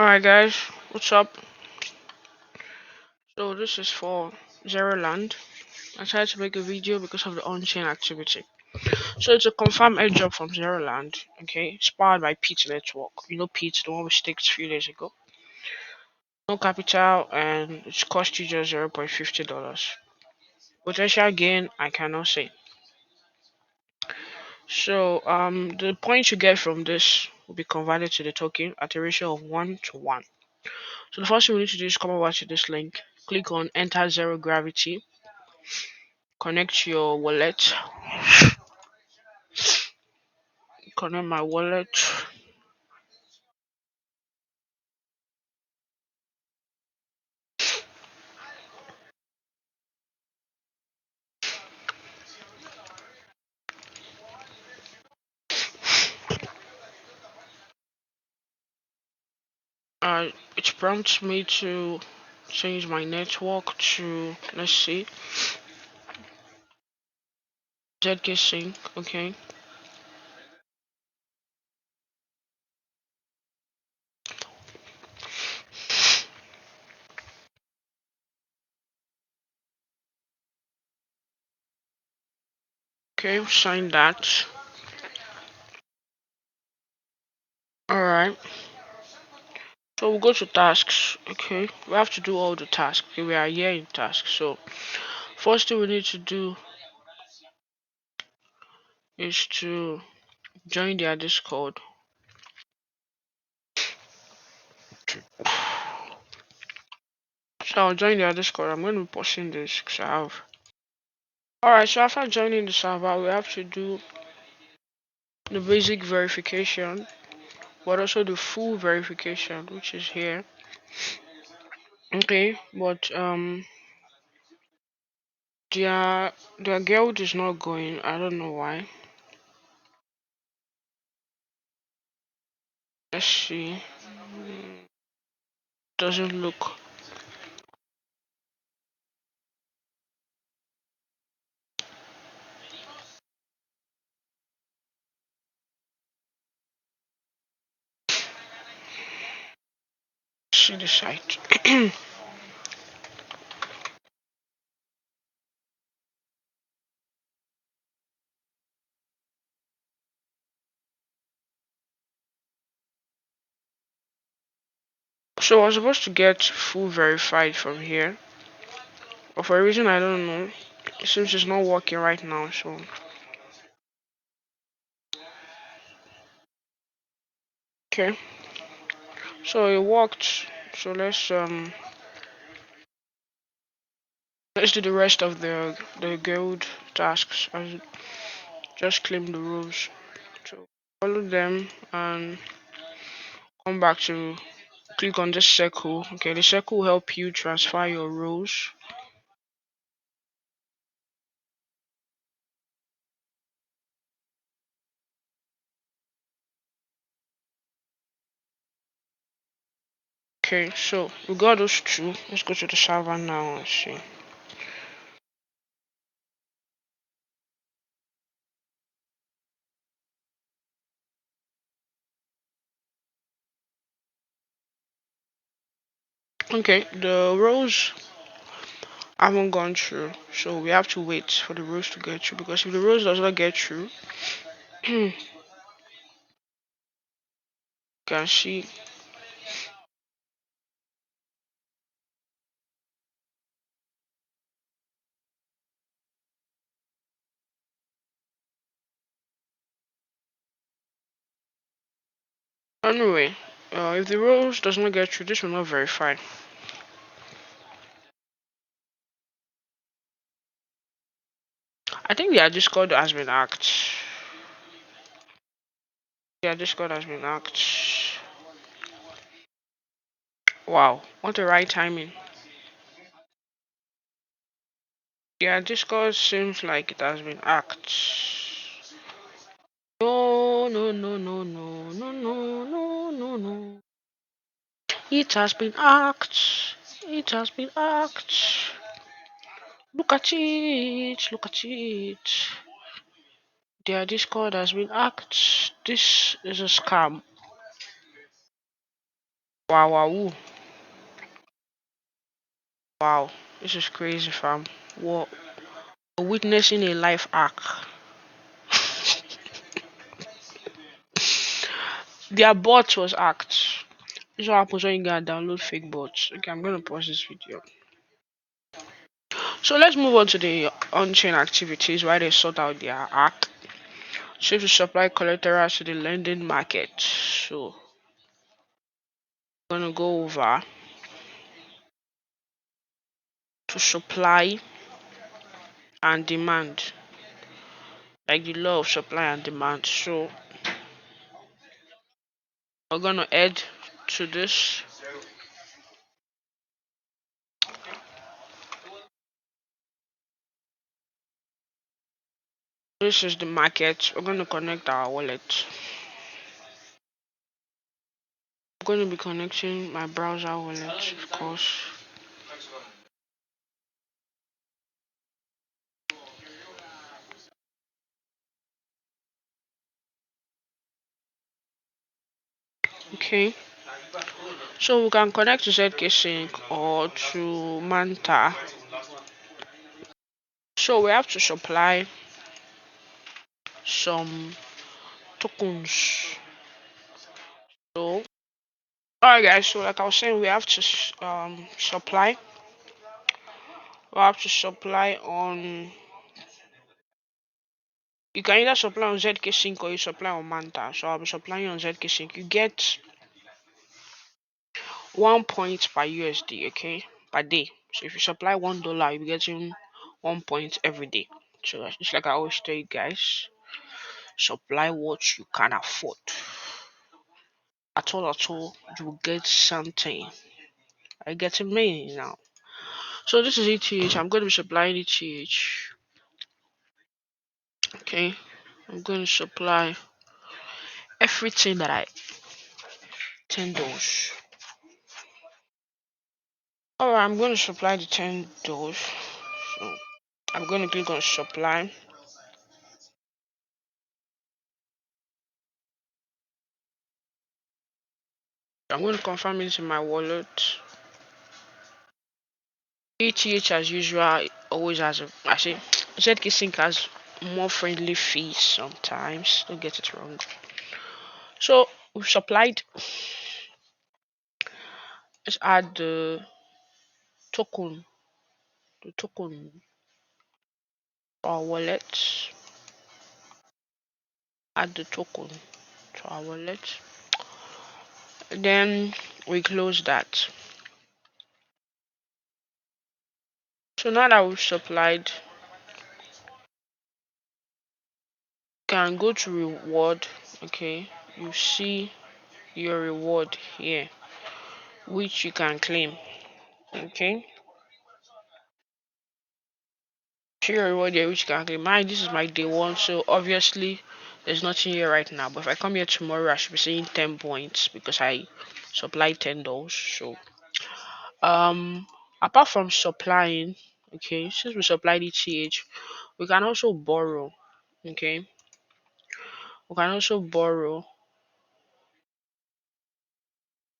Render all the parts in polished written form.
Alright guys, what's up? So this is for ZeroLend. I tried to make a video because of the on-chain activity. So it's a confirmed airdrop from ZeroLend, okay? It's powered by Pyth network. You know Pyth, the one we staked a few days ago. No capital and it's cost you just $0.50. Potential gain I cannot say. So the points you get from this will be converted to the token at a ratio of 1 to 1. So the first thing we need to do is come over to this link, click on enter zero gravity, connect your wallet, connect my wallet. It prompts me to change my network to, let's see, ZK Sync. Okay, okay, sign that. All right. So we'll go to tasks. Okay, we have to do all the tasks. Okay, we are here in tasks. So first thing we need to do is to join their Discord. So I'll join their Discord. I'm going to be posting this because I have. Alright, so after joining the server, we have to do the basic verification, but also the full verification, which is here. Okay, but their guild is not going. I don't know why. Let's see. Doesn't look. See the site. So I was supposed to get full verified from here, but for a reason I don't know, it seems it's not working right now. So okay, so it worked. So let's do the rest of the guild tasks. I just claim the rules. So follow them and come back to click on this circle. Okay, the circle will help you transfer your rows. Okay, so we got those two. Let's go to the server now and see. Okay, the rows haven't gone through, so we have to wait for the rows to get through because if the rows does not get through, you can see. Anyway, if the rows does not get through, this will not verify. I think their Discord has been hacked. Their Discord has been hacked. Wow, what the right timing. Yeah, Discord seems like it has been hacked. No, no, no, no, no, no, no, no, no, no. It has been hacked. It has been hacked. Look at it. Look at it. Their Discord has been hacked. This is a scam. Wow, wow, ooh. Wow. This is crazy, fam. What? Witnessing a life hack. Their bot was hacked. This is what happens when you gotta download fake bots. Okay, I'm gonna pause this video. So let's move on to the on-chain activities while they sort out their hack. So to supply collateral to the lending market. So I'm gonna go over to supply and demand, like the law of supply and demand. So we're gonna add to this. This is the market. We're gonna connect our wallet. I'm gonna be connecting my browser wallet, of course. Okay. So we can connect to ZK Sync or to Manta. So we have to supply some tokens. So alright guys, so like I was saying, we have to supply. We have to supply on. You can either supply on ZK Sync or you supply on Manta. So I'll be supplying on ZK Sync. You get 1 point per USD, okay, per day. So if you supply $1, you'll be getting 1 point every day. So it's like I always tell you guys, supply what you can afford. At all, you will get something. I get a me now. So this is ETH. I'm going to be supplying ETH. Okay, I'm going to supply everything that I $10. Alright, I'm going to supply the $10. So I'm going to click on supply. I'm going to confirm it in my wallet. ETH as usual always has a, I say ZK Sync has more friendly fees sometimes. Don't get it wrong. So we've supplied. Let's add token, the token to our wallet. Add the token to our wallet. Then we close that. So now that we've supplied, you can go to reward. Okay, you see your reward here, which you can claim. Okay, see your reward here, which you can claim. Mine, this is my day one, so obviously there's nothing here right now. But if I come here tomorrow, I should be seeing 10 points because I supplied $10. So apart from supplying, okay, since we supplied ETH, we can also borrow. Okay, we can also borrow.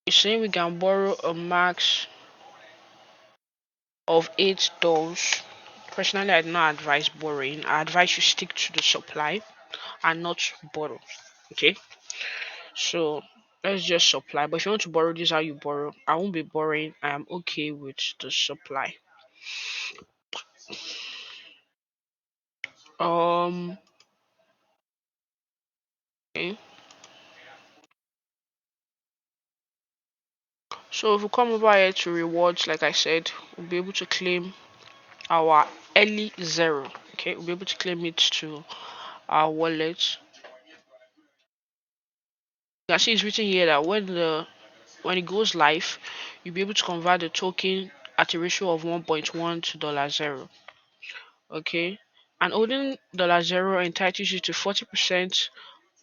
You see, we can borrow a max of $8. Personally, I do not advise borrowing. I advise you stick to the supply and not borrow. Okay, so let's just supply. But if you want to borrow, this is how you borrow. I won't be borrowing. I am okay with the supply. Um, okay. So if we come over here to rewards, like I said, we'll be able to claim our early zero. Okay, we'll be able to claim it to our wallet. You can see it's written here that when it goes live, you'll be able to convert the token at a ratio of 1.1 to $0. Okay, and holding $0 entitles you to 40%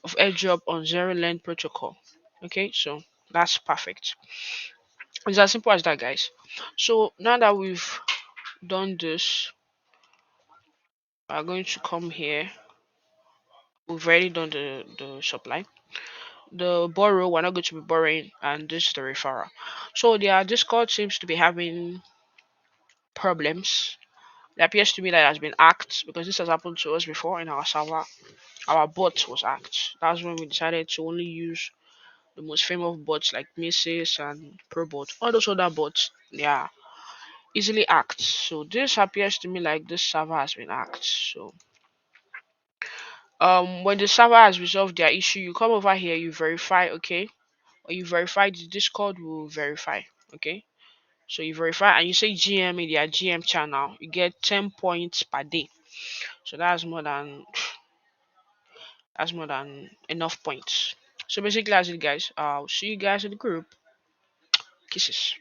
of airdrop on ZeroLend protocol. Okay, so that's perfect. It's as simple as that, guys. So now that we've done this, we're going to come here. We've already done the supply. The borrow, we're not going to be borrowing, and this is the referral. So their Discord seems to be having problems. It appears to me that it has been hacked because this has happened to us before in our server. Our bot was hacked. That's when we decided to only use the most famous bots like Mrs. and Probot. All those other bots, they are easily hacked. So this appears to me like this server has been hacked. So when the server has resolved their issue, you come over here, you verify, okay? Or you verify the Discord will verify, okay? So you verify and you say GM in their GM channel, you get 10 points per day. So that's more than enough points. So basically that's it guys. I'll see you guys in the group. Kisses.